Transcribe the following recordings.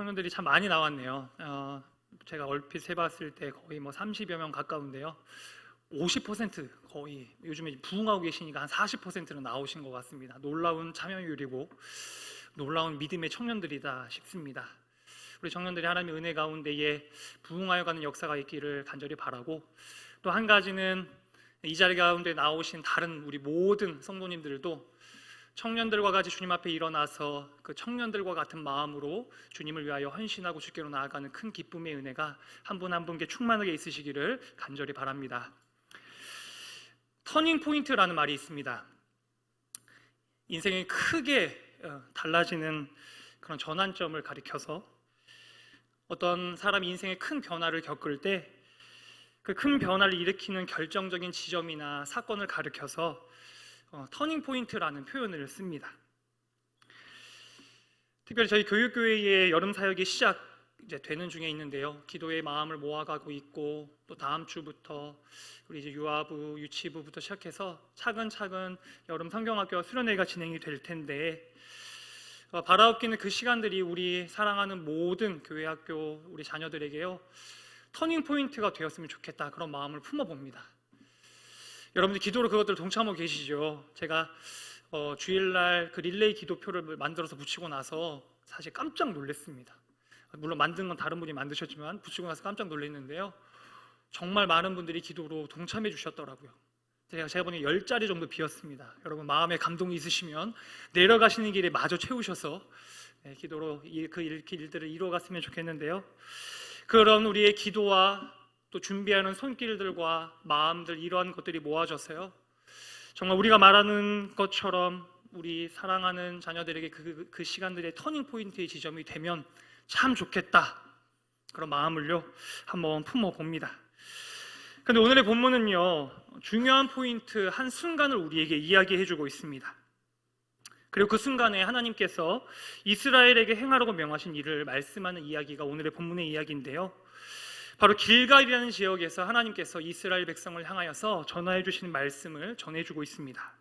청년들이 참 많이 나왔네요. 제가 얼핏 세봤을 때 거의 30여 명 가까운데요. 50% 거의 요즘에 부흥하고 계시니까 한 40%는 나오신 것 같습니다. 놀라운 참여율이고 놀라운 믿음의 청년들이다 싶습니다. 우리 청년들이 하나님의 은혜 가운데에 부흥하여 가는 역사가 있기를 간절히 바라고, 또 한 가지는 이 자리 가운데 나오신 다른 우리 모든 성도님들도 청년들과 같이 주님 앞에 일어나서 그 청년들과 같은 마음으로 주님을 위하여 헌신하고 주께로 나아가는 큰 기쁨의 은혜가 한 분 한 분께 충만하게 있으시기를 간절히 바랍니다. 터닝 포인트라는 말이 있습니다. 인생이 크게 달라지는 그런 전환점을 가리켜서 어떤 사람이 인생의 큰 변화를 겪을 때 그 큰 변화를 일으키는 결정적인 지점이나 사건을 가리켜서 터닝 포인트라는 표현을 씁니다. 특별히 저희 교육교회의 여름 사역이 시작 이제 되는 중에 있는데요. 기도의 마음을 모아가고 있고, 또 다음 주부터 우리 이제 유아부, 유치부부터 시작해서 차근차근 여름 성경학교와 수련회가 진행이 될 텐데, 바라옵기는 그 시간들이 우리 사랑하는 모든 교회 학교 우리 자녀들에게요 터닝 포인트가 되었으면 좋겠다, 그런 마음을 품어봅니다. 여러분들 기도로 그것들 동참하고 계시죠? 제가 주일날 그 릴레이 기도표를 만들어서 붙이고 나서 사실 깜짝 놀랐습니다. 물론 만든 건 다른 분이 만드셨지만 붙이고 나서 깜짝 놀랐는데요, 정말 많은 분들이 기도로 동참해 주셨더라고요. 제가 보니 10자리 정도 비었습니다. 여러분 마음에 감동이 있으시면 내려가시는 길에 마저 채우셔서 기도로 그 일들을 이루어갔으면 좋겠는데요, 그런 우리의 기도와 또 준비하는 손길들과 마음들, 이러한 것들이 모아져서요 정말 우리가 말하는 것처럼 우리 사랑하는 자녀들에게 그 시간들의 터닝 포인트의 지점이 되면 참 좋겠다, 그런 마음을요 한번 품어봅니다. 근데 오늘의 본문은요 중요한 포인트 한 순간을 우리에게 이야기해주고 있습니다. 그리고 그 순간에 하나님께서 이스라엘에게 행하라고 명하신 일을 말씀하는 이야기가 오늘의 본문의 이야기인데요, 바로 길갈이라는 지역에서 하나님께서 이스라엘 백성을 향하여서 전하해 주시는 말씀을 전해주고 있습니다.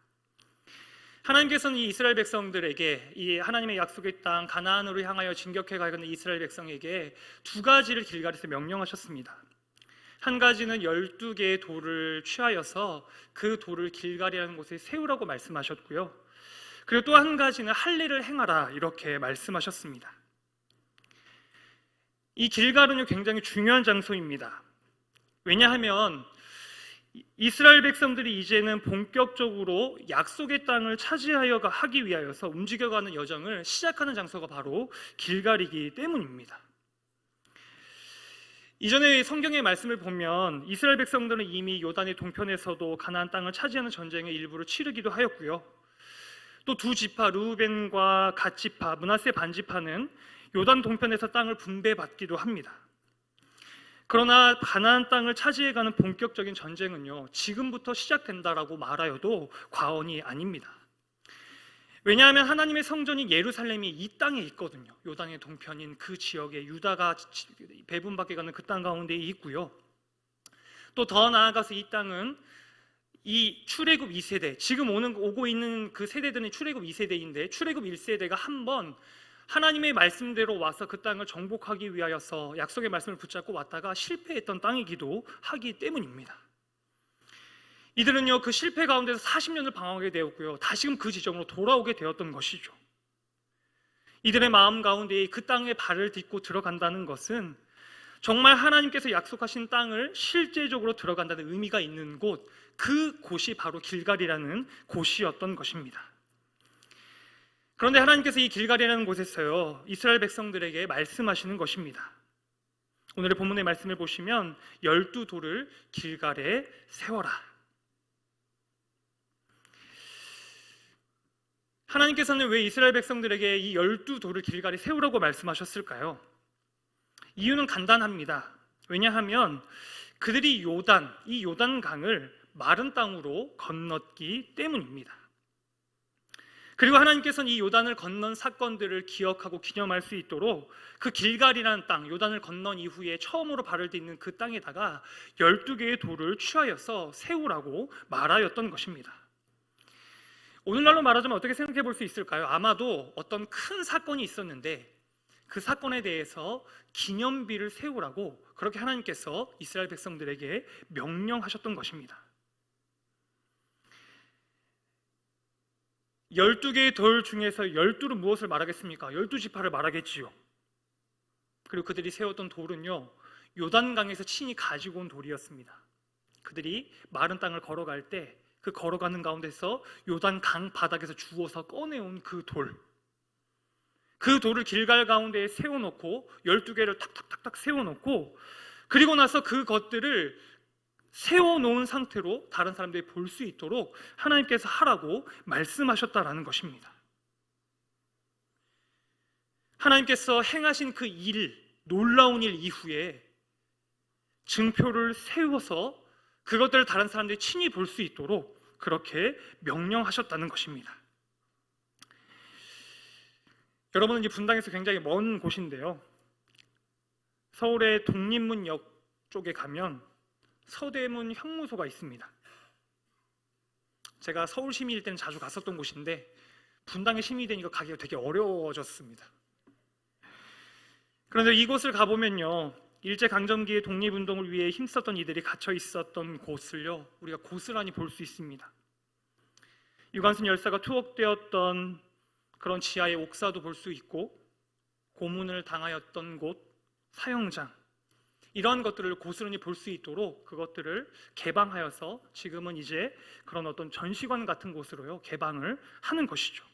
하나님께서는 이 이스라엘 백성들에게 이 하나님의 약속의 땅 가나안으로 향하여 진격해 가는 이스라엘 백성에게 두 가지를 길갈에서 명령하셨습니다. 한 가지는 12개의 돌을 취하여서 그 돌을 길갈이라는 곳에 세우라고 말씀하셨고요, 그리고 또 한 가지는 할례를 행하라, 이렇게 말씀하셨습니다. 이 길갈은요 굉장히 중요한 장소입니다. 왜냐하면 이스라엘 백성들이 이제는 본격적으로 약속의 땅을 차지하여 하기 위하여서 움직여가는 여정을 시작하는 장소가 바로 길갈이기 때문입니다. 이전에 성경의 말씀을 보면 이스라엘 백성들은 이미 요단의 동편에서도 가나안 땅을 차지하는 전쟁의 일부를 치르기도 하였고요, 또 두 지파 르우벤과 갓 지파, 므낫세 반 지파는 요단 동편에서 땅을 분배받기도 합니다. 그러나 가나안 땅을 차지해가는 본격적인 전쟁은요 지금부터 시작된다라고 말하여도 과언이 아닙니다. 왜냐하면 하나님의 성전이 예루살렘이 이 땅에 있거든요. 요단의 동편인 그 지역에 유다가 배분받게 가는 그 땅 가운데 있고요, 또 더 나아가서 이 땅은 이 출애굽 2세대, 지금 오고 있는 그 세대들은 출애굽 2세대인데 출애굽 1세대가 한번 하나님의 말씀대로 와서 그 땅을 정복하기 위하여서 약속의 말씀을 붙잡고 왔다가 실패했던 땅이기도 하기 때문입니다. 이들은요 그 실패 가운데서 40년을 방황하게 되었고요, 다시금 그 지점으로 돌아오게 되었던 것이죠. 이들의 마음 가운데 그 땅에 발을 딛고 들어간다는 것은 정말 하나님께서 약속하신 땅을 실제적으로 들어간다는 의미가 있는 곳, 그 곳이 바로 길갈이라는 곳이었던 것입니다. 그런데 하나님께서 이 길갈이라는 곳에서요 이스라엘 백성들에게 말씀하시는 것입니다. 오늘의 본문의 말씀을 보시면 12돌을 길갈에 세워라. 하나님께서는 왜 이스라엘 백성들에게 이 12돌을 길갈에 세우라고 말씀하셨을까요? 이유는 간단합니다. 왜냐하면 그들이 이 요단강을 마른 땅으로 건넜기 때문입니다. 그리고 하나님께서는 이 요단을 건넌 사건들을 기억하고 기념할 수 있도록 그 길갈이라는 땅, 요단을 건넌 이후에 처음으로 발을 딛는 그 땅에다가 12개의 돌을 취하여서 세우라고 말하였던 것입니다. 오늘날로 말하자면 어떻게 생각해 볼 수 있을까요? 아마도 어떤 큰 사건이 있었는데 그 사건에 대해서 기념비를 세우라고 그렇게 하나님께서 이스라엘 백성들에게 명령하셨던 것입니다. 12개의 돌 중에서 12는 무엇을 말하겠습니까? 12지파를 말하겠지요. 그리고 그들이 세웠던 돌은요, 요단강에서 친히 가지고 온 돌이었습니다. 그들이 마른 땅을 걸어갈 때 그 걸어가는 가운데서 요단강 바닥에서 주워서 꺼내온 그 돌, 그 돌을 길갈 가운데에 세워놓고 12개를 탁탁탁탁 세워놓고, 그리고 나서 그것들을 세워놓은 상태로 다른 사람들이 볼 수 있도록 하나님께서 하라고 말씀하셨다라는 것입니다. 하나님께서 행하신 그 일, 놀라운 일 이후에 증표를 세워서 그것들을 다른 사람들이 친히 볼 수 있도록 그렇게 명령하셨다는 것입니다. 여러분은 이제 분당에서 굉장히 먼 곳인데요, 서울의 독립문역 쪽에 가면 서대문 형무소가 있습니다. 제가 서울 시민일 때는 자주 갔었던 곳인데 분당에 시민이 되니까 가기가 되게 어려워졌습니다. 그런데 이곳을 가보면요, 일제강점기의 독립운동을 위해 힘썼던 이들이 갇혀 있었던 곳을요, 우리가 고스란히 볼 수 있습니다. 유관순 열사가 투옥되었던 그런 지하의 옥사도 볼 수 있고, 고문을 당하였던 곳, 사형장, 이러한 것들을 고스란히 볼 수 있도록 그것들을 개방하여서 지금은 이제 그런 어떤 전시관 같은 곳으로요 개방을 하는 것이죠.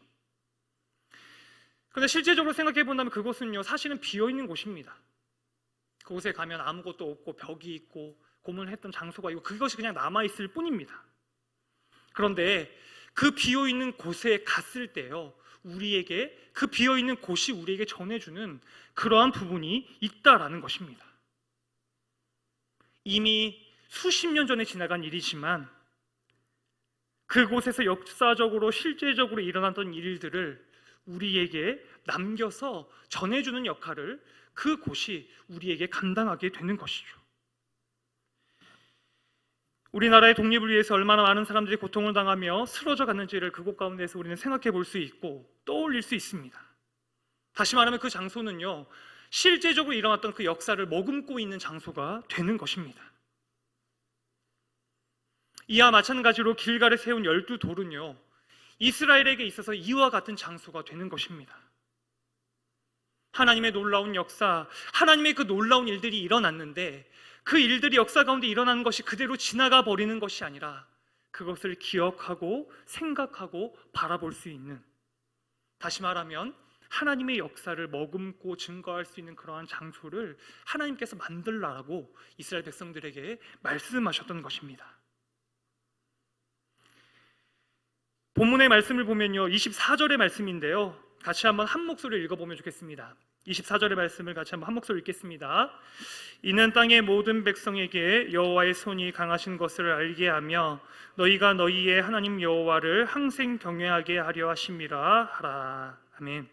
그런데 실제적으로 생각해 본다면 그곳은요 사실은 비어있는 곳입니다. 그곳에 가면 아무것도 없고 벽이 있고 고문을 했던 장소가 있고 그것이 그냥 남아있을 뿐입니다. 그런데 그 비어있는 곳에 갔을 때요, 우리에게 그 비어있는 곳이 우리에게 전해주는 그러한 부분이 있다라는 것입니다. 이미 수십 년 전에 지나간 일이지만 그곳에서 역사적으로 실제적으로 일어났던 일들을 우리에게 남겨서 전해주는 역할을 그곳이 우리에게 감당하게 되는 것이죠. 우리나라의 독립을 위해서 얼마나 많은 사람들이 고통을 당하며 쓰러져 갔는지를 그곳 가운데서 우리는 생각해 볼 수 있고 떠올릴 수 있습니다. 다시 말하면 그 장소는요 실제적으로 일어났던 그 역사를 머금고 있는 장소가 되는 것입니다. 이와 마찬가지로 길갈에 세운 12돌은요 이스라엘에게 있어서 이와 같은 장소가 되는 것입니다. 하나님의 놀라운 역사, 하나님의 그 놀라운 일들이 일어났는데 그 일들이 역사 가운데 일어나는 것이 그대로 지나가 버리는 것이 아니라 그것을 기억하고 생각하고 바라볼 수 있는, 다시 말하면 하나님의 역사를 머금고 증거할 수 있는 그러한 장소를 하나님께서 만들라고 이스라엘 백성들에게 말씀하셨던 것입니다. 본문의 말씀을 보면요 24절의 말씀인데요, 같이 한번 한 목소리로 읽어보면 좋겠습니다. 24절의 말씀을 같이 한번 한 목소리로 읽겠습니다. 이는 땅의 모든 백성에게 여호와의 손이 강하신 것을 알게 하며 너희가 너희의 하나님 여호와를 항생 경외하게 하려 하심이라 하라. 아멘.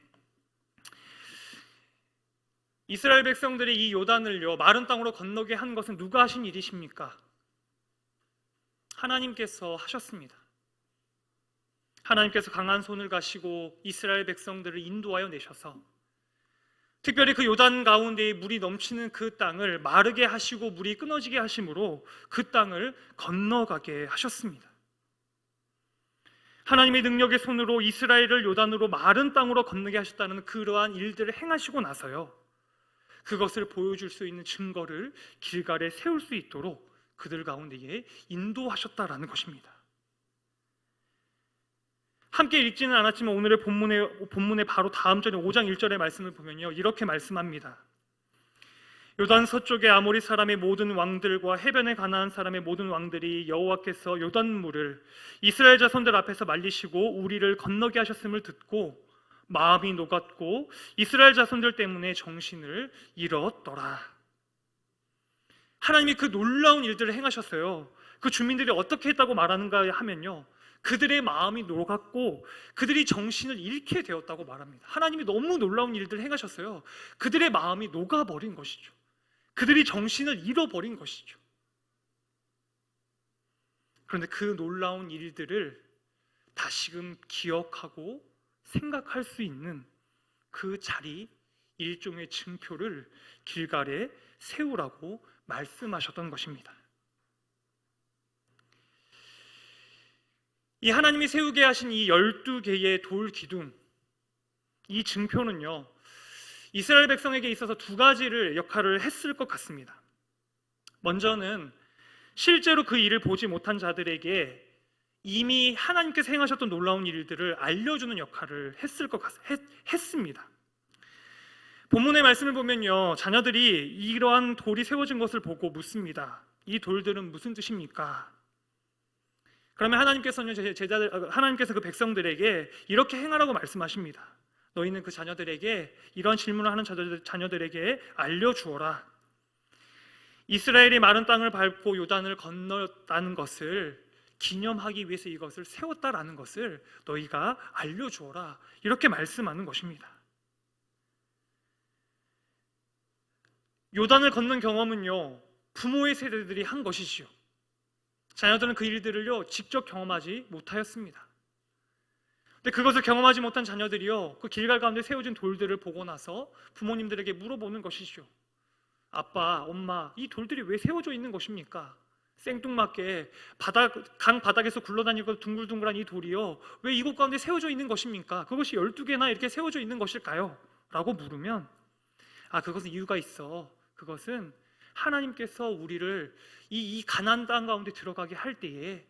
이스라엘 백성들이 이 요단을요 마른 땅으로 건너게 한 것은 누가 하신 일이십니까? 하나님께서 하셨습니다. 하나님께서 강한 손을 가시고 이스라엘 백성들을 인도하여 내셔서 특별히 그 요단 가운데에 물이 넘치는 그 땅을 마르게 하시고 물이 끊어지게 하심으로 그 땅을 건너가게 하셨습니다. 하나님의 능력의 손으로 이스라엘을 요단으로 마른 땅으로 건너게 하셨다는 그러한 일들을 행하시고 나서요 그것을 보여줄 수 있는 증거를 길갈에 세울 수 있도록 그들 가운데에 인도하셨다라는 것입니다. 함께 읽지는 않았지만 오늘의 본문의 바로 다음 절에 5장 1절의 말씀을 보면요 이렇게 말씀합니다. 요단 서쪽의 아모리 사람의 모든 왕들과 해변에 가나안 사람의 모든 왕들이 여호와께서 요단물을 이스라엘 자손들 앞에서 말리시고 우리를 건너게 하셨음을 듣고 마음이 녹았고 이스라엘 자손들 때문에 정신을 잃었더라. 하나님이 그 놀라운 일들을 행하셨어요. 그 주민들이 어떻게 했다고 말하는가 하면요 그들의 마음이 녹았고 그들이 정신을 잃게 되었다고 말합니다. 하나님이 너무 놀라운 일들을 행하셨어요. 그들의 마음이 녹아버린 것이죠. 그들이 정신을 잃어버린 것이죠. 그런데 그 놀라운 일들을 다시금 기억하고 생각할 수 있는 그 자리, 일종의 증표를 길갈에 세우라고 말씀하셨던 것입니다. 이 하나님이 세우게 하신 이 12개의 돌 기둥, 이 증표는요, 이스라엘 백성에게 있어서 두 가지를 역할을 했을 것 같습니다. 먼저는 실제로 그 일을 보지 못한 자들에게 이미 하나님께서 행하셨던 놀라운 일들을 알려주는 역할을 했습니다. 본문의 말씀을 보면요, 자녀들이 이러한 돌이 세워진 것을 보고 묻습니다. 이 돌들은 무슨 뜻입니까? 그러면 하나님께서는 하나님께서 그 백성들에게 이렇게 행하라고 말씀하십니다. 너희는 그 자녀들에게 이런 질문을 하는 자녀들에게 알려주어라. 이스라엘이 마른 땅을 밟고 요단을 건넜다는 것을 기념하기 위해서 이것을 세웠다라는 것을 너희가 알려주어라. 이렇게 말씀하는 것입니다. 요단을 건넌 경험은요, 부모의 세대들이 한 것이지요. 자녀들은 그 일들을요, 직접 경험하지 못하였습니다. 근데 그것을 경험하지 못한 자녀들이요, 그 길갈 가운데 세워진 돌들을 보고 나서 부모님들에게 물어보는 것이죠. 아빠, 엄마, 이 돌들이 왜 세워져 있는 것입니까? 생뚱맞게 강 바닥에서 굴러다니고 둥글둥글한 이 돌이요, 왜 이곳 가운데 세워져 있는 것입니까? 그것이 12개나 이렇게 세워져 있는 것일까요? 라고 물으면, 그것은 이유가 있어. 그것은 하나님께서 우리를 이 가나안 땅 가운데 들어가게 할 때에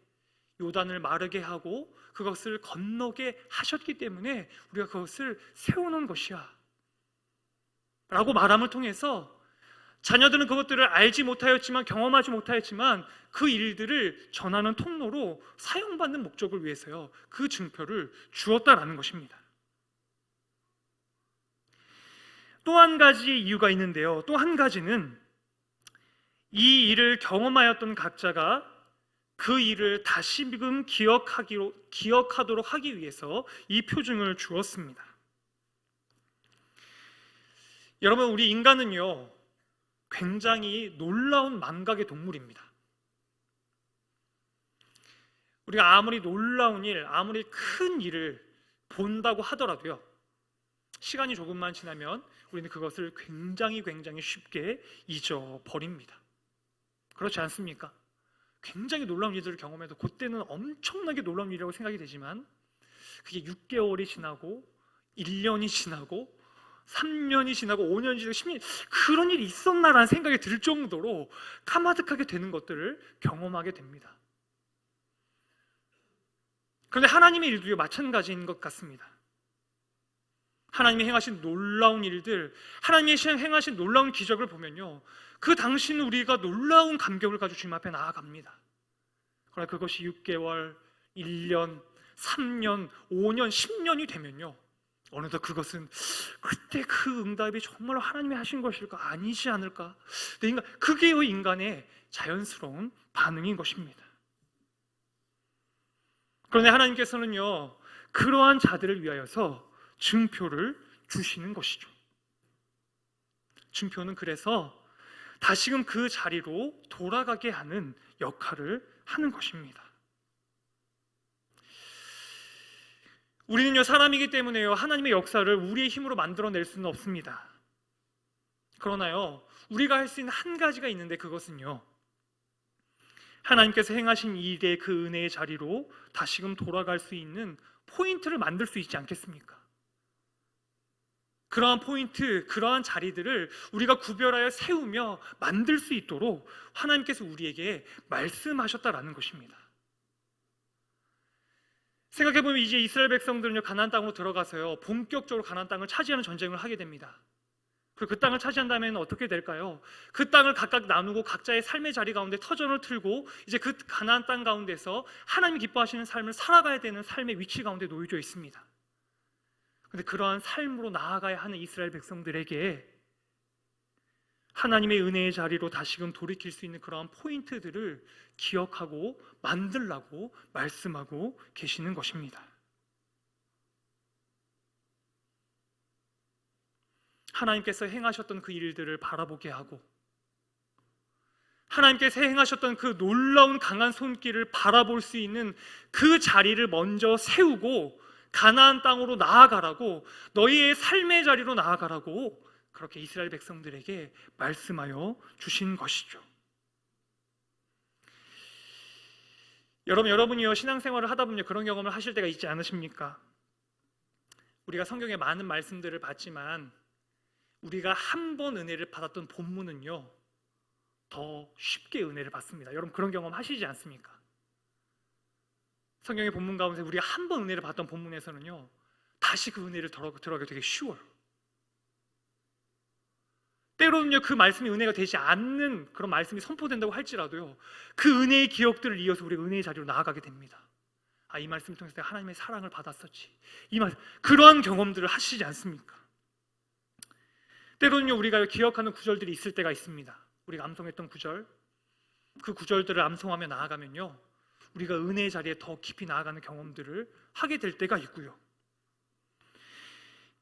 요단을 마르게 하고 그것을 건너게 하셨기 때문에 우리가 그것을 세워놓은 것이야 라고 말함을 통해서 자녀들은 그것들을 알지 못하였지만, 경험하지 못하였지만 그 일들을 전하는 통로로 사용받는 목적을 위해서요, 그 증표를 주었다라는 것입니다. 또 한 가지 이유가 있는데요, 또 한 가지는 이 일을 경험하였던 각자가 그 일을 다시금 기억하도록 하기 위해서 이 표징을 주었습니다. 여러분, 우리 인간은요, 굉장히 놀라운 망각의 동물입니다. 우리가 아무리 놀라운 일, 아무리 큰 일을 본다고 하더라도요, 시간이 조금만 지나면 우리는 그것을 굉장히 쉽게 잊어버립니다. 그렇지 않습니까? 굉장히 놀라운 일들을 경험해도 그때는 엄청나게 놀라운 일이라고 생각이 되지만 그게 6개월이 지나고 1년이 지나고 3년이 지나고 5년이 지나고 10년, 그런 일이 있었나라는 생각이 들 정도로 까마득하게 되는 것들을 경험하게 됩니다. 그런데 하나님의 일도 마찬가지인 것 같습니다. 하나님이 행하신 놀라운 일들, 하나님이 행하신 놀라운 기적을 보면요, 그 당시는 우리가 놀라운 감격을 가지고 주님 앞에 나아갑니다. 그러나 그것이 6개월, 1년, 3년, 5년, 10년이 되면요, 어느덧 그것은 그때 그 응답이 정말로 하나님이 하신 것일까? 아니지 않을까? 그게 인간의 자연스러운 반응인 것입니다. 그런데 하나님께서는요, 그러한 자들을 위하여서 증표를 주시는 것이죠. 증표는 그래서 다시금 그 자리로 돌아가게 하는 역할을 하는 것입니다. 우리는요, 사람이기 때문에요, 하나님의 역사를 우리의 힘으로 만들어낼 수는 없습니다. 그러나요, 우리가 할 수 있는 한 가지가 있는데, 그것은요, 하나님께서 행하신 일의 그 은혜의 자리로 다시금 돌아갈 수 있는 포인트를 만들 수 있지 않겠습니까? 그러한 포인트, 그러한 자리들을 우리가 구별하여 세우며 만들 수 있도록 하나님께서 우리에게 말씀하셨다라는 것입니다. 생각해보면 이제 이스라엘 백성들은요, 가나안 땅으로 들어가서요, 본격적으로 가나안 땅을 차지하는 전쟁을 하게 됩니다. 그리고 그 땅을 차지한 다음에는 어떻게 될까요? 그 땅을 각각 나누고 각자의 삶의 자리 가운데 터전을 틀고 이제 그 가나안 땅 가운데서 하나님이 기뻐하시는 삶을 살아가야 되는 삶의 위치 가운데 놓여져 있습니다. 그런데 그러한 삶으로 나아가야 하는 이스라엘 백성들에게 하나님의 은혜의 자리로 다시금 돌이킬 수 있는 그러한 포인트들을 기억하고 만들라고 말씀하고 계시는 것입니다. 하나님께서 행하셨던 그 일들을 바라보게 하고 하나님께서 행하셨던 그 놀라운 강한 손길을 바라볼 수 있는 그 자리를 먼저 세우고 가나안 땅으로 나아가라고, 너희의 삶의 자리로 나아가라고 그렇게 이스라엘 백성들에게 말씀하여 주신 것이죠. 여러분이요 신앙생활을 하다 보면 그런 경험을 하실 때가 있지 않으십니까? 우리가 성경에 많은 말씀들을 봤지만 우리가 한 번 은혜를 받았던 본문은요 더 쉽게 은혜를 받습니다. 여러분 그런 경험 하시지 않습니까? 성경의 본문 가운데 우리가 한 번 은혜를 받던 본문에서는요 다시 그 은혜를 들어가기 되게 쉬워요. 때로는요 그 말씀이 은혜가 되지 않는 그런 말씀이 선포된다고 할지라도요 그 은혜의 기억들을 이어서 우리가 은혜의 자리로 나아가게 됩니다. 이 말씀을 통해서 내가 하나님의 사랑을 받았었지. 그러한 경험들을 하시지 않습니까? 때로는요 우리가 기억하는 구절들이 있을 때가 있습니다. 우리가 암송했던 구절, 그 구절들을 암송하며 나아가면요 우리가 은혜의 자리에 더 깊이 나아가는 경험들을 하게 될 때가 있고요.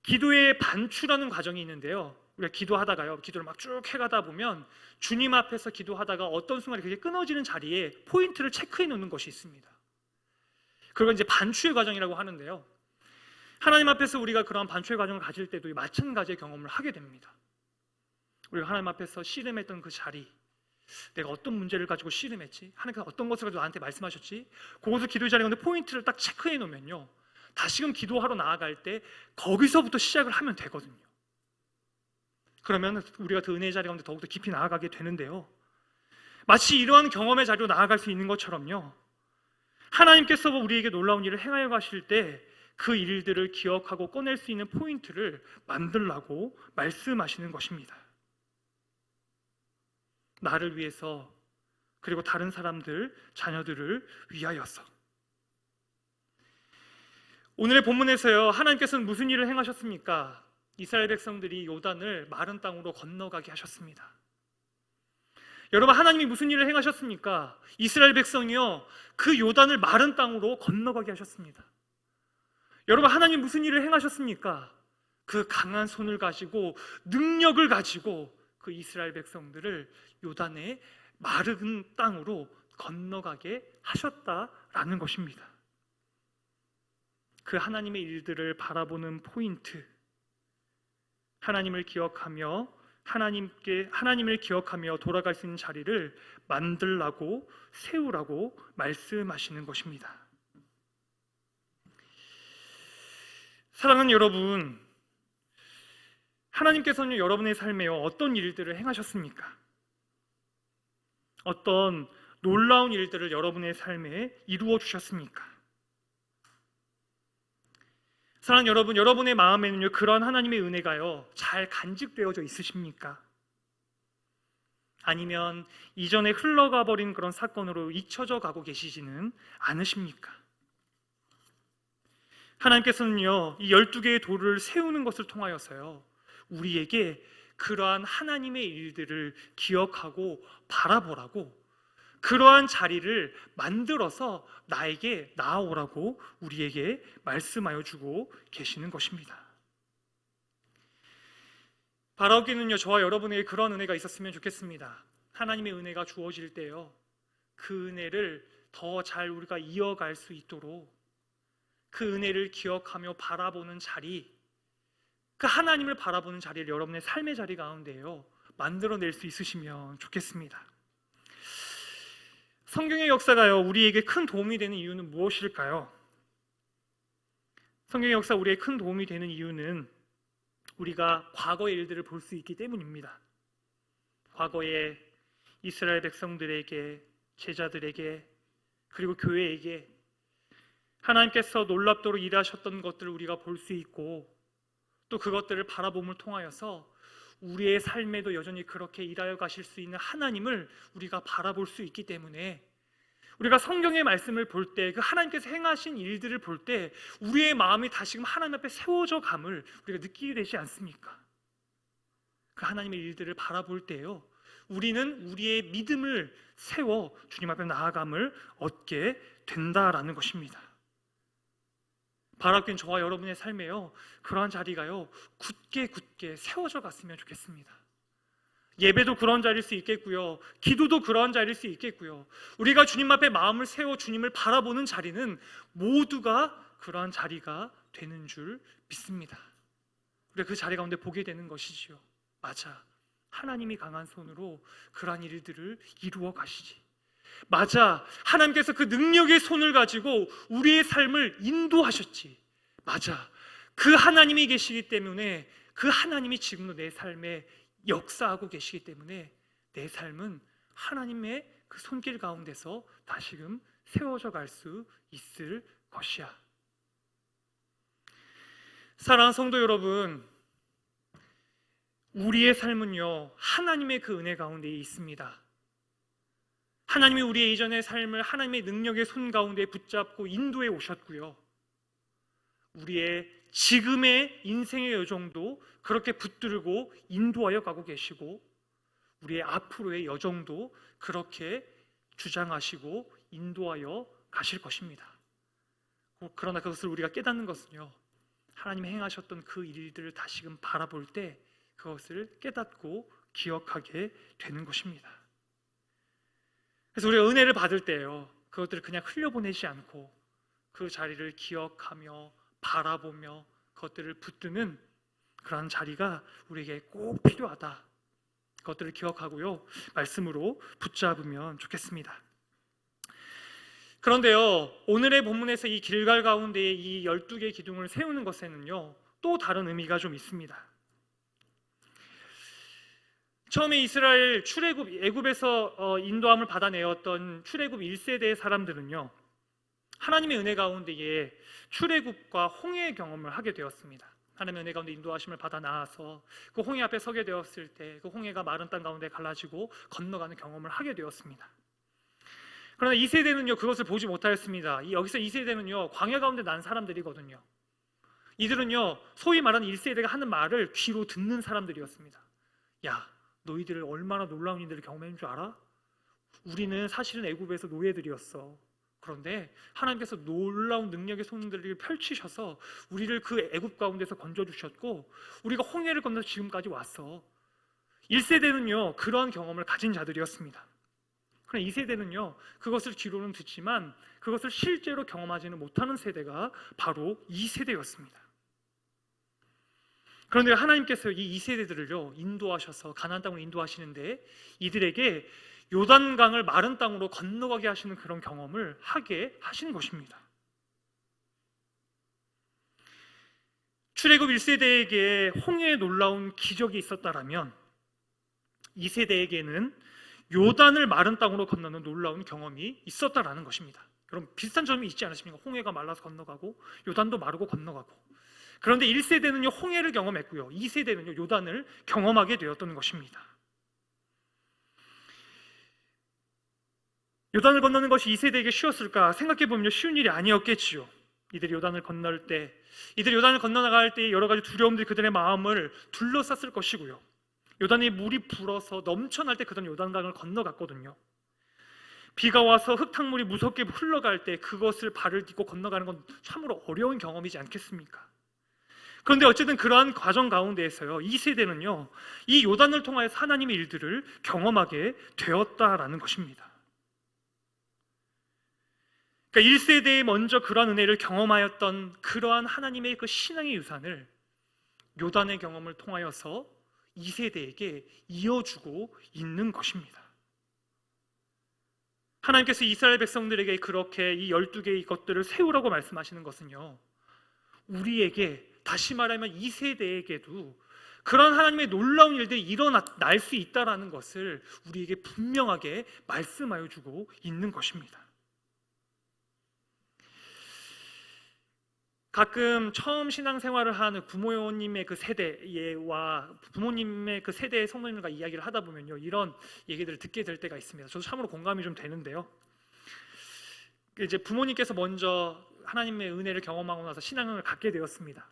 기도의 반추라는 과정이 있는데요, 우리가 기도하다가요 기도를 막 쭉 해가다 보면 주님 앞에서 기도하다가 어떤 순간에 그게 끊어지는 자리에 포인트를 체크해 놓는 것이 있습니다. 그걸 이제 반추의 과정이라고 하는데요, 하나님 앞에서 우리가 그러한 반추의 과정을 가질 때도 마찬가지의 경험을 하게 됩니다. 우리가 하나님 앞에서 씨름했던 그 자리, 내가 어떤 문제를 가지고 씨름했지, 하나님께서 어떤 것을 가지고 나한테 말씀하셨지, 그것을 기도의 자리 가운데 포인트를 딱 체크해 놓으면요 다시금 기도하러 나아갈 때 거기서부터 시작을 하면 되거든요. 그러면 우리가 그 은혜의 자리 가운데 더욱더 깊이 나아가게 되는데요, 마치 이러한 경험의 자리로 나아갈 수 있는 것처럼요 하나님께서 우리에게 놀라운 일을 행하여 가실 때 그 일들을 기억하고 꺼낼 수 있는 포인트를 만들라고 말씀하시는 것입니다. 나를 위해서, 그리고 다른 사람들, 자녀들을 위하여서. 오늘의 본문에서요 하나님께서는 무슨 일을 행하셨습니까? 이스라엘 백성들이 요단을 마른 땅으로 건너가게 하셨습니다. 여러분 하나님이 무슨 일을 행하셨습니까? 이스라엘 백성이요 그 요단을 마른 땅으로 건너가게 하셨습니다. 여러분 하나님 무슨 일을 행하셨습니까? 그 강한 손을 가지고 능력을 가지고 그 이스라엘 백성들을 요단의 마른 땅으로 건너가게 하셨다라는 것입니다. 그 하나님의 일들을 바라보는 포인트, 하나님을 기억하며 하나님을 기억하며 돌아갈 수 있는 자리를 만들라고 세우라고 말씀하시는 것입니다. 사랑하는 여러분, 하나님께서는 여러분의 삶에 어떤 일들을 행하셨습니까? 어떤 놀라운 일들을 여러분의 삶에 이루어 주셨습니까? 사랑하는 여러분, 여러분의 마음에는요 그런 하나님의 은혜가요 잘 간직되어져 있으십니까? 아니면 이전에 흘러가 버린 그런 사건으로 잊혀져 가고 계시지는 않으십니까? 하나님께서는요 이 12개의 돌을 세우는 것을 통하여서요 우리에게 그러한 하나님의 일들을 기억하고 바라보라고, 그러한 자리를 만들어서 나에게 나아오라고 우리에게 말씀하여 주고 계시는 것입니다. 바라기는요 저와 여러분에게 그런 은혜가 있었으면 좋겠습니다. 하나님의 은혜가 주어질 때요 그 은혜를 더 잘 우리가 이어갈 수 있도록 그 은혜를 기억하며 바라보는 자리, 그 하나님을 바라보는 자리를 여러분의 삶의 자리 가운데요 만들어낼 수 있으시면 좋겠습니다. 성경의 역사가요 우리에게 큰 도움이 되는 이유는 무엇일까요? 성경의 역사 우리에게 큰 도움이 되는 이유는 우리가 과거의 일들을 볼 수 있기 때문입니다. 과거에 이스라엘 백성들에게, 제자들에게, 그리고 교회에게 하나님께서 놀랍도록 일하셨던 것들을 우리가 볼 수 있고, 또 그것들을 바라봄을 통하여서 우리의 삶에도 여전히 그렇게 일하여 가실 수 있는 하나님을 우리가 바라볼 수 있기 때문에 우리가 성경의 말씀을 볼 때, 그 하나님께서 행하신 일들을 볼 때 우리의 마음이 다시금 하나님 앞에 세워져 감을 우리가 느끼게 되지 않습니까? 그 하나님의 일들을 바라볼 때요 우리는 우리의 믿음을 세워 주님 앞에 나아감을 얻게 된다라는 것입니다. 바라기는 저와 여러분의 삶에요 그러한 자리가요 굳게 세워져 갔으면 좋겠습니다. 예배도 그런 자리일 수 있겠고요, 기도도 그런 자리일 수 있겠고요, 우리가 주님 앞에 마음을 세워 주님을 바라보는 자리는 모두가 그러한 자리가 되는 줄 믿습니다. 우리가 그 자리 가운데 보게 되는 것이지요. 맞아, 하나님이 강한 손으로 그러한 일들을 이루어 가시지. 맞아, 하나님께서 그 능력의 손을 가지고 우리의 삶을 인도하셨지. 맞아, 그 하나님이 계시기 때문에, 그 하나님이 지금도 내 삶에 역사하고 계시기 때문에 내 삶은 하나님의 그 손길 가운데서 다시금 세워져 갈 수 있을 것이야. 사랑하는 성도 여러분, 우리의 삶은요, 하나님의 그 은혜 가운데 있습니다. 하나님이 우리의 이전의 삶을 하나님의 능력의 손 가운데 붙잡고 인도해 오셨고요, 우리의 지금의 인생의 여정도 그렇게 붙들고 인도하여 가고 계시고, 우리의 앞으로의 여정도 그렇게 주장하시고 인도하여 가실 것입니다. 그러나 그것을 우리가 깨닫는 것은요, 하나님이 행하셨던 그 일들을 다시금 바라볼 때 그것을 깨닫고 기억하게 되는 것입니다. 그래서 우리가 은혜를 받을 때요, 그것들을 그냥 흘려보내지 않고 그 자리를 기억하며 바라보며 그것들을 붙드는 그런 자리가 우리에게 꼭 필요하다. 그것들을 기억하고요, 말씀으로 붙잡으면 좋겠습니다. 그런데요, 오늘의 본문에서 이 길갈 가운데에 이 12개의 기둥을 세우는 것에는요, 또 다른 의미가 좀 있습니다. 처음에 이스라엘 애굽에서 인도함을 받아내었던 출애굽 1세대의 사람들은요, 하나님의 은혜 가운데에 출애굽과 홍해의 경험을 하게 되었습니다. 하나님의 은혜 가운데 인도하심을 받아 나아서 그 홍해 앞에 서게 되었을 때 그 홍해가 마른 땅 가운데 갈라지고 건너가는 경험을 하게 되었습니다. 그러나 2세대는요, 그것을 보지 못하였습니다. 여기서 2세대는요, 광야 가운데 난 사람들이거든요. 이들은요, 소위 말하는 1세대가 하는 말을 귀로 듣는 사람들이었습니다. 야, 너희들 얼마나 놀라운 일들을 경험한 줄 알아? 우리는 사실은 애굽에서 노예들이었어. 그런데 하나님께서 놀라운 능력의 손들을 펼치셔서 우리를 그 애굽 가운데서 건져주셨고, 우리가 홍해를 건너서 지금까지 왔어. 1세대는요, 그러한 경험을 가진 자들이었습니다. 그러나 2세대는요, 그것을 귀로는 듣지만 그것을 실제로 경험하지는 못하는 세대가 바로 2세대였습니다. 그런데 하나님께서 이 2세대들을요, 인도하셔서 가나안 땅으로 인도하시는데 이들에게 요단강을 마른 땅으로 건너가게 하시는 그런 경험을 하게 하신 것입니다. 출애굽 1세대에게 홍해의 놀라운 기적이 있었다라면 2세대에게는 요단을 마른 땅으로 건너는 놀라운 경험이 있었다라는 것입니다. 여러분, 비슷한 점이 있지 않으십니까? 홍해가 말라서 건너가고 요단도 마르고 건너가고. 그런데 1세대는요, 홍해를 경험했고요, 2세대는요, 요단을 경험하게 되었던 것입니다. 요단을 건너는 것이 2세대에게 쉬웠을까? 생각해보면 쉬운 일이 아니었겠지요. 이들이 요단을 건널 때, 이들이 요단을 건너나갈 때 여러 가지 두려움들이 그들의 마음을 둘러쌌을 것이고요, 요단에 물이 불어서 넘쳐날 때 그들은 요단강을 건너갔거든요. 비가 와서 흙탕물이 무섭게 흘러갈 때 그것을 발을 딛고 건너가는 건 참으로 어려운 경험이지 않겠습니까? 그런데 어쨌든 그러한 과정 가운데에서요, 2세대는요, 이 요단을 통하여서 하나님의 일들을 경험하게 되었다라는 것입니다. 그러니까 1세대에 먼저 그러한 은혜를 경험하였던 그러한 하나님의 그 신앙의 유산을 요단의 경험을 통하여서 2세대에게 이어주고 있는 것입니다. 하나님께서 이스라엘 백성들에게 그렇게 이 12개의 것들을 세우라고 말씀하시는 것은요, 우리에게, 다시 말하면 2세대에게도 그런 하나님의 놀라운 일들이 일어날 수 있다는 것을 우리에게 분명하게 말씀하여 주고 있는 것입니다. 가끔 처음 신앙생활을 하는 부모님의 그 세대와 부모님의 그 세대의 성도님들과 이야기를 하다 보면요, 이런 얘기들을 듣게 될 때가 있습니다. 저도 참으로 공감이 좀 되는데요, 이제 부모님께서 먼저 하나님의 은혜를 경험하고 나서 신앙을 갖게 되었습니다.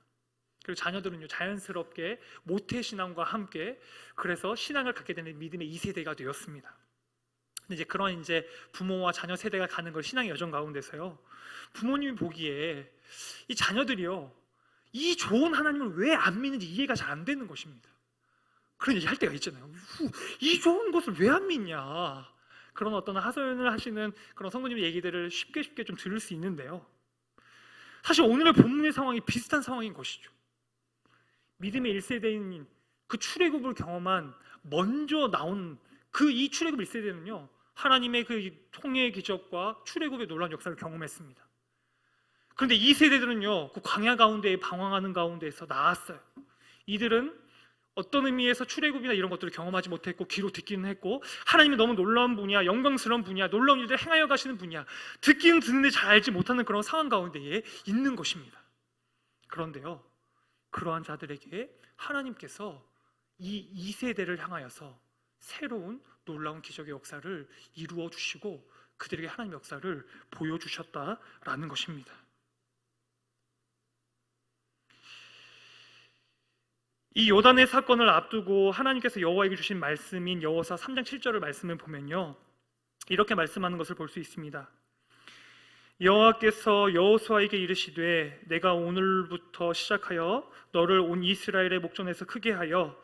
그리고 자녀들은요, 자연스럽게 모태신앙과 함께 그래서 신앙을 갖게 되는 믿음의 2세대가 되었습니다. 근데 이제 그런 부모와 자녀 세대가 가는 걸 신앙의 여정 가운데서요, 부모님이 보기에 이 자녀들이요, 이 좋은 하나님을 왜 안 믿는지 이해가 잘 안 되는 것입니다. 그런 얘기 할 때가 있잖아요. 이 좋은 것을 왜 안 믿냐, 그런 어떤 하소연을 하시는 그런 성도님의 얘기들을 쉽게 좀 들을 수 있는데요, 사실 오늘의 본문의 상황이 비슷한 상황인 것이죠. 믿음의 1세대인 그 출애굽을 경험한 먼저 나온 그 이 출애굽 1세대는요 하나님의 그 통해의 기적과 출애굽의 놀라운 역사를 경험했습니다. 그런데 2세대들은요 그 광야 가운데 방황하는 가운데에서 나았어요. 이들은 어떤 의미에서 출애굽이나 이런 것들을 경험하지 못했고 귀로 듣기는 했고 하나님이 너무 놀라운 분이야, 영광스러운 분이야, 놀라운 일들을 행하여 가시는 분이야, 듣기는 듣는데 잘 알지 못하는 그런 상황 가운데에 있는 것입니다. 그런데요 그러한 자들에게 하나님께서 이 2세대를 향하여서 새로운 놀라운 기적의 역사를 이루어 주시고 그들에게 하나님의 역사를 보여주셨다라는 것입니다. 이 요단의 사건을 앞두고 하나님께서 여호와에게 주신 말씀인 여호사 3장 7절을 말씀을 보면요 이렇게 말씀하는 것을 볼 수 있습니다. 여호와께서 여호수아에게 이르시되 내가 오늘부터 시작하여 너를 온 이스라엘의 목전에서 크게 하여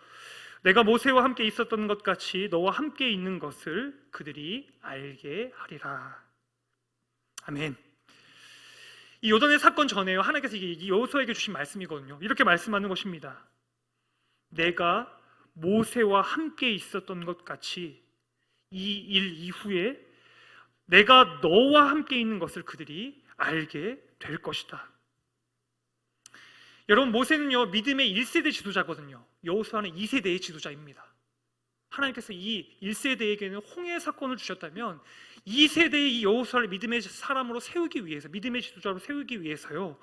내가 모세와 함께 있었던 것 같이 너와 함께 있는 것을 그들이 알게 하리라. 아멘. 이 요단의 사건 전에요 하나님께서 이 여호수아에게 주신 말씀이거든요. 이렇게 말씀하는 것입니다. 내가 모세와 함께 있었던 것 같이 이 일 이후에 내가 너와 함께 있는 것을 그들이 알게 될 것이다. 여러분 모세는요 믿음의 1세대 지도자거든요. 여호수아는 2세대의 지도자입니다. 하나님께서 이 1세대에게는 홍해 사건을 주셨다면 2세대의 이 여호수아를 믿음의 사람으로 세우기 위해서, 믿음의 지도자로 세우기 위해서요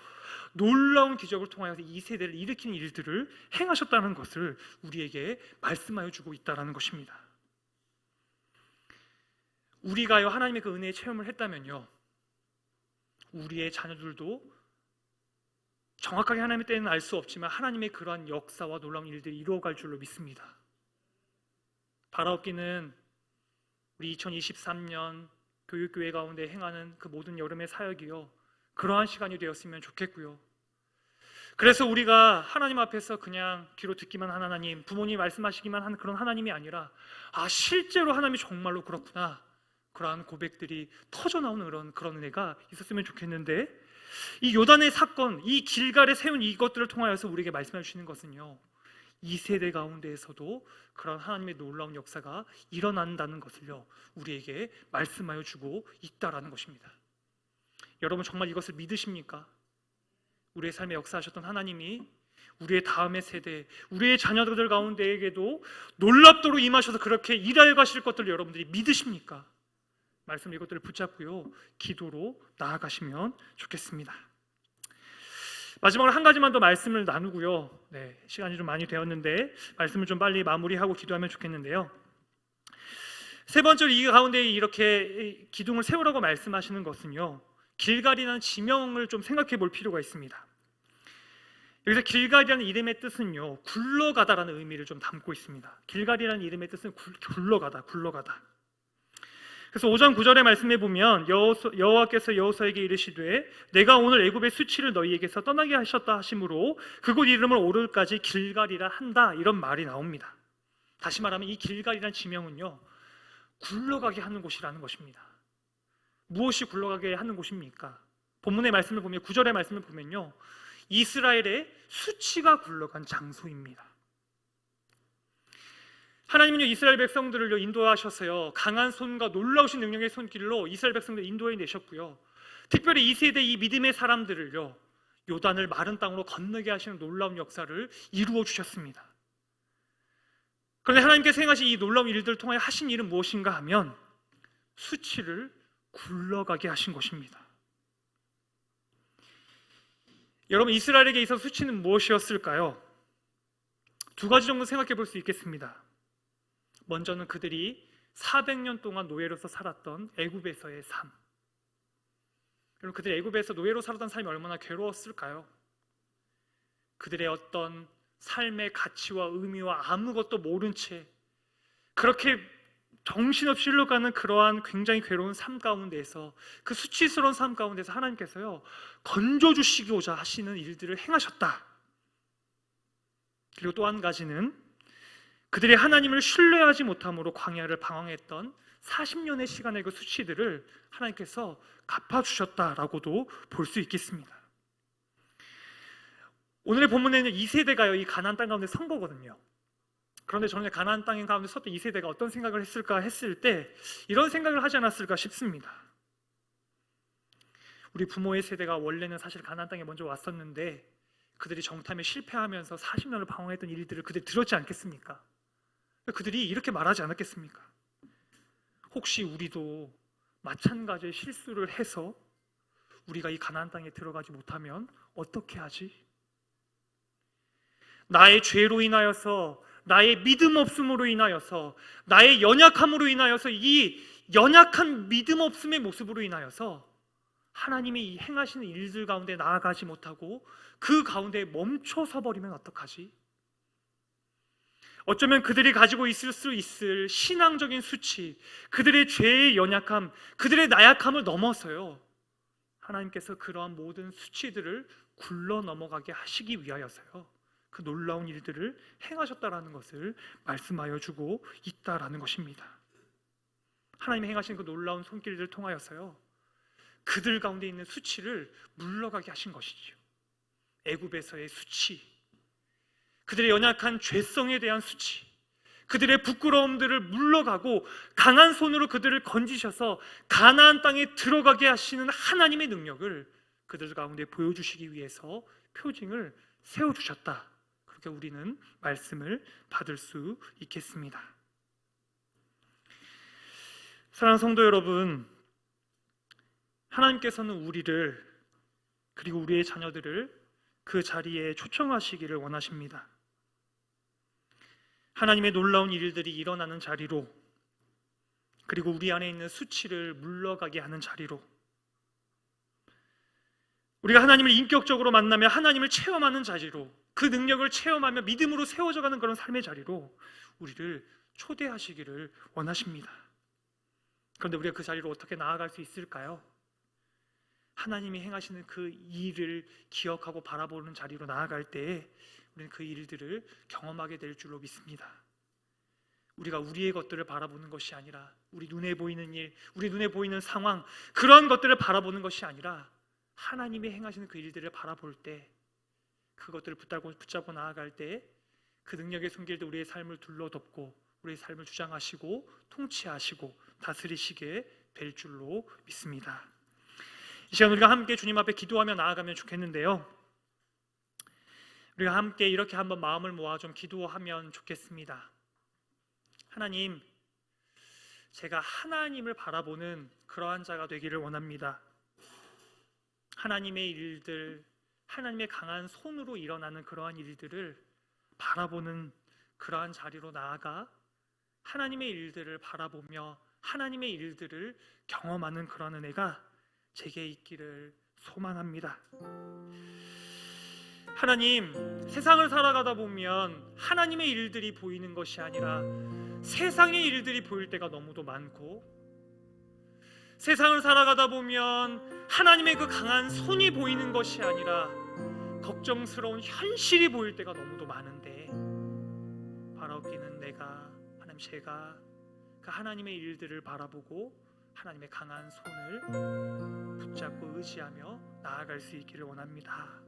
놀라운 기적을 통하여서 2세대를 일으키는 일들을 행하셨다는 것을 우리에게 말씀하여 주고 있다는 것입니다. 우리가요 하나님의 그 은혜의 체험을 했다면요 우리의 자녀들도 정확하게 하나님의 때는 알 수 없지만 하나님의 그러한 역사와 놀라운 일들이 이루어갈 줄로 믿습니다. 바라옵기는 우리 2023년 교육교회 가운데 행하는 그 모든 여름의 사역이요 그러한 시간이 되었으면 좋겠고요. 그래서 우리가 하나님 앞에서 그냥 귀로 듣기만 한 하나님, 부모님이 말씀하시기만 한 그런 하나님이 아니라 실제로 하나님이 정말로 그렇구나, 그러한 고백들이 터져나오는 그런 은혜가 있었으면 좋겠는데 이 요단의 사건, 이 길갈에 세운 이것들을 통하여서 우리에게 말씀해 주시는 것은요 2세대 가운데에서도 그런 하나님의 놀라운 역사가 일어난다는 것을요 우리에게 말씀하여 주고 있다라는 것입니다. 여러분 정말 이것을 믿으십니까? 우리의 삶에 역사하셨던 하나님이 우리의 다음의 세대, 우리의 자녀들 가운데에게도 놀랍도록 임하셔서 그렇게 일하여 가실 것들을 여러분들이 믿으십니까? 말씀 이것들을 붙잡고요 기도로 나아가시면 좋겠습니다. 마지막으로 한 가지만 더 말씀을 나누고요 시간이 좀 많이 되었는데 말씀을 좀 빨리 마무리하고 기도하면 좋겠는데요. 세 번째로 이 가운데 이렇게 기둥을 세우라고 말씀하시는 것은요 길갈이라는 지명을 좀 생각해 볼 필요가 있습니다. 여기서 길갈이라는 이름의 뜻은요 굴러가다라는 의미를 좀 담고 있습니다. 길갈이라는 이름의 뜻은 굴러가다. 그래서 5장 9절의 말씀에 보면 여호와께서 여호수아에게 이르시되 내가 오늘 애굽의 수치를 너희에게서 떠나게 하셨다 하심으로 그곳 이름을 오늘까지 길갈이라 한다, 이런 말이 나옵니다. 다시 말하면 이 길갈이라는 지명은요 굴러가게 하는 곳이라는 것입니다. 무엇이 굴러가게 하는 곳입니까? 본문의 말씀을 보면 9절의 말씀을 보면요 이스라엘의 수치가 굴러간 장소입니다. 하나님은요 이스라엘 백성들을 인도하셔서요 강한 손과 놀라우신 능력의 손길로 이스라엘 백성들을 인도해 내셨고요 특별히 2세대 이 믿음의 사람들을요 요단을 마른 땅으로 건너게 하시는 놀라운 역사를 이루어 주셨습니다. 그런데 하나님께서 행하신 이 놀라운 일들을 통해 하신 일은 무엇인가 하면 수치를 굴러가게 하신 것입니다. 여러분 이스라엘에게 있어서 수치는 무엇이었을까요? 두 가지 정도 생각해 볼 수 있겠습니다. 먼저는 그들이 400년 동안 노예로서 살았던 애굽에서의 삶. 여러분 그들이 애굽에서 노예로 살았던 삶이 얼마나 괴로웠을까요? 그들의 어떤 삶의 가치와 의미와 아무것도 모른 채 그렇게 정신없이 흘러가는 그러한 굉장히 괴로운 삶 가운데에서 그 수치스러운 삶 가운데서 하나님께서요 건져주시고자 하시는 일들을 행하셨다. 그리고 또 한 가지는 그들이 하나님을 신뢰하지 못함으로 광야를 방황했던 40년의 시간의 그 수치들을 하나님께서 갚아주셨다라고도 볼 수 있겠습니다. 오늘의 본문에는 2세대가요 이 가나안 땅 가운데 선 거거든요. 그런데 저는 가나안 땅인 가운데 섰던 이 세대가 어떤 생각을 했을까 했을 때 이런 생각을 하지 않았을까 싶습니다. 우리 부모의 세대가 원래는 사실 가나안 땅에 먼저 왔었는데 그들이 정탐에 실패하면서 40년을 방황했던 일들을 그들이 들었지 않겠습니까? 그들이 이렇게 말하지 않았겠습니까? 혹시 우리도 마찬가지의 실수를 해서 우리가 이 가나안 땅에 들어가지 못하면 어떻게 하지? 나의 죄로 인하여서, 나의 믿음 없음으로 인하여서, 나의 연약함으로 인하여서, 이 연약한 믿음 없음의 모습으로 인하여서 하나님이 이 행하시는 일들 가운데 나아가지 못하고 그 가운데 멈춰서 버리면 어떡하지? 어쩌면 그들이 가지고 있을 수 있을 신앙적인 수치, 그들의 죄의 연약함, 그들의 나약함을 넘어서요, 하나님께서 그러한 모든 수치들을 굴러 넘어가게 하시기 위하여서요, 그 놀라운 일들을 행하셨다라는 것을 말씀하여 주고 있다라는 것입니다. 하나님이 행하신 그 놀라운 손길들을 통하여서요, 그들 가운데 있는 수치를 물러가게 하신 것이죠. 애굽에서의 수치, 그들의 연약한 죄성에 대한 수치, 그들의 부끄러움들을 물러가고 강한 손으로 그들을 건지셔서 가나안 땅에 들어가게 하시는 하나님의 능력을 그들 가운데 보여주시기 위해서 표징을 세워주셨다. 그렇게 우리는 말씀을 받을 수 있겠습니다. 사랑하는 성도 여러분, 하나님께서는 우리를 그리고 우리의 자녀들을 그 자리에 초청하시기를 원하십니다. 하나님의 놀라운 일들이 일어나는 자리로, 그리고 우리 안에 있는 수치를 물러가게 하는 자리로, 우리가 하나님을 인격적으로 만나며 하나님을 체험하는 자리로, 그 능력을 체험하며 믿음으로 세워져가는 그런 삶의 자리로 우리를 초대하시기를 원하십니다. 그런데 우리가 그 자리로 어떻게 나아갈 수 있을까요? 하나님이 행하시는 그 일을 기억하고 바라보는 자리로 나아갈 때에 우리는 그 일들을 경험하게 될 줄로 믿습니다. 우리가 우리의 것들을 바라보는 것이 아니라, 우리 눈에 보이는 일, 우리 눈에 보이는 상황, 그런 것들을 바라보는 것이 아니라 하나님이 행하시는 그 일들을 바라볼 때, 그것들을 붙잡고 나아갈 때 그 능력의 손길도 우리의 삶을 둘러덮고 우리의 삶을 주장하시고 통치하시고 다스리시게 될 줄로 믿습니다. 이 시간 우리가 함께 주님 앞에 기도하며 나아가면 좋겠는데요, 우리가 함께 이렇게 한번 마음을 모아 좀 기도하면 좋겠습니다. 하나님, 제가 하나님을 바라보는 그러한 자가 되기를 원합니다. 하나님의 일들, 하나님의 강한 손으로 일어나는 그러한 일들을 바라보는 그러한 자리로 나아가 하나님의 일들을 바라보며 하나님의 일들을 경험하는 그러한 은혜가 제게 있기를 소망합니다. 하나님, 세상을 살아가다 보면 하나님의 일들이 보이는 것이 아니라 세상의 일들이 보일 때가 너무도 많고, 세상을 살아가다 보면 하나님의 그 강한 손이 보이는 것이 아니라 걱정스러운 현실이 보일 때가 너무도 많은데, 바라보기는 내가, 하나님 제가 그 하나님의 일들을 바라보고 하나님의 강한 손을 붙잡고 의지하며 나아갈 수 있기를 원합니다.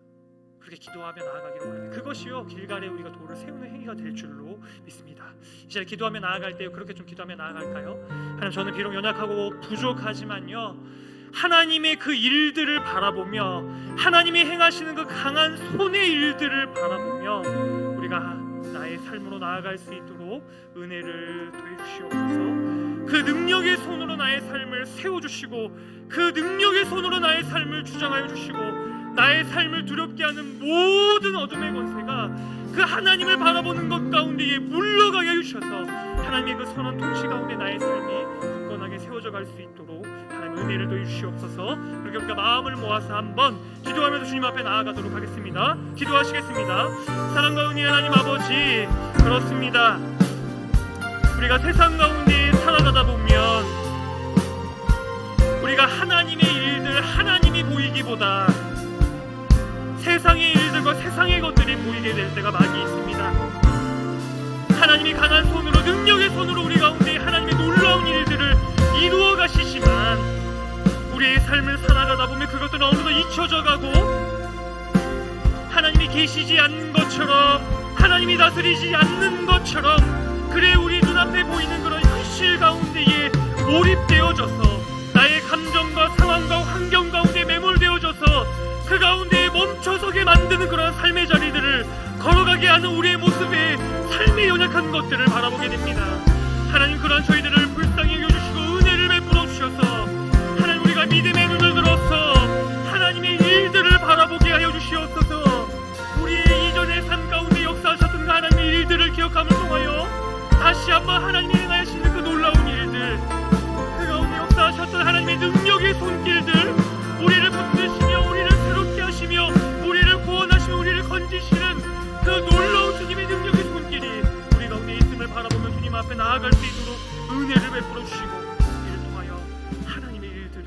그렇게 기도하며 나아가기를 원합니다. 그것이요, 길갈에 우리가 돌을 세우는 행위가 될 줄로 믿습니다. 이제 기도하며 나아갈 때 그렇게 좀 기도하며 나아갈까요? 하나님, 저는 비록 연약하고 부족하지만요, 하나님의 그 일들을 바라보며 하나님이 행하시는 그 강한 손의 일들을 바라보며 우리가 나의 삶으로 나아갈 수 있도록 은혜를 더해 주시옵소서. 그 능력의 손으로 나의 삶을 세워주시고 그 능력의 손으로 나의 삶을 주장하여 주시고 나의 삶을 두렵게 하는 모든 어둠의 권세가 그 하나님을 바라보는 것 가운데에 물러가게 해주셔서 하나님의 그 선한 통치 가운데 나의 삶이 굳건하게 세워져 갈 수 있도록 하나님 은혜를 더해 주시옵소서. 그렇게 우리가 마음을 모아서 한번 기도하면서 주님 앞에 나아가도록 하겠습니다. 기도하시겠습니다. 사랑과 은혜 하나님 아버지, 그렇습니다. 우리가 세상 가운데 살아가다 보면 우리가 하나님의 일들, 하나님이 보이기보다 세상의 일들과 세상의 것들이 보이게 될 때가 많이 있습니다. 하나님이 강한 손으로, 능력의 손으로 우리 가운데 하나님의 놀라운 일들을 이루어 가시지만 우리의 삶을 살아가다 보면 그것들은 어느덧 잊혀져 가고 하나님이 계시지 않는 것처럼, 하나님이 다스리지 않는 것처럼, 그래 우리 눈앞에 보이는 그런 현실 가운데에 몰입되어져서 나의 감정과 상황과 환경 가운데 매몰되어져서 그 가운데에 멈춰서게 만드는 그런 삶의 자리들을 걸어가게 하는 우리의 모습에 삶의 연약한 것들을 바라보게 됩니다. 하나님, 그러한 저희들을 불쌍히 여겨주시고 은혜를 베풀어 주셔서 하나님, 우리가 믿음의 눈을 들어서 하나님의 일들을 바라보게 하여 주시옵소서. 우리의 이전의 삶 가운데 역사하셨던 그 하나님의 일들을 기억함을 통하여 다시 한번 하나님이 행하시는 그 놀라운 일들, 그 가운데 역사하셨던 하나님의 능력의 손길들, 우리를 붙드시며 우리를 새롭게 하시며 우리를 구원하시며 우리를 건지시는 그 놀라운 주님의 능력의 손길이 우리 가운데 있음을 바라보며 주님 앞에 나아갈 수 있도록 은혜를 베풀어 주시고, 이를 통하여 하나님의 일들을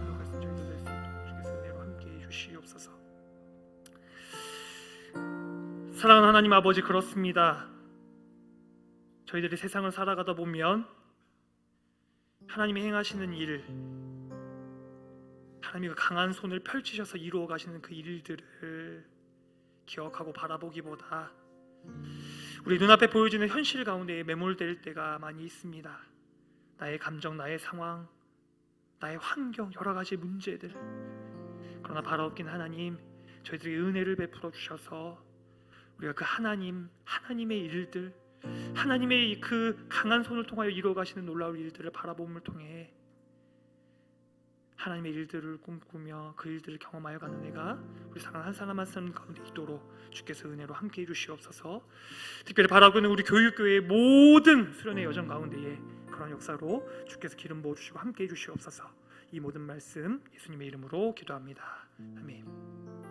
걸어갈 수 있도록 될 수 있도록 주께서 은혜로 함께해 주시옵소서. 사랑하는 하나님 아버지, 그렇습니다. 저희들이 세상을 살아가다 보면 하나님이 행하시는 일, 하나님이 그 강한 손을 펼치셔서 이루어 가시는 그 일들을 기억하고 바라보기보다 우리 눈앞에 보여지는 현실 가운데에 매몰될 때가 많이 있습니다. 나의 감정, 나의 상황, 나의 환경, 여러 가지 문제들. 그러나 바라옵긴 하나님, 저희들에게 은혜를 베풀어 주셔서 우리가 그 하나님의 일들, 하나님의 그 강한 손을 통하여 이루어 가시는 놀라운 일들을 바라봄을 통해 하나님의 일들을 꿈꾸며 그 일들을 경험하여 가는 내가 우리 사랑하는 한 사람 한 사람 가운데 있도록 주께서 은혜로 함께해 주시옵소서. 특별히 바라고 있는 우리 교육교회의 모든 수련의 여정 가운데에 그런 역사로 주께서 기름 부어주시고 함께해 주시옵소서. 이 모든 말씀 예수님의 이름으로 기도합니다. 아멘.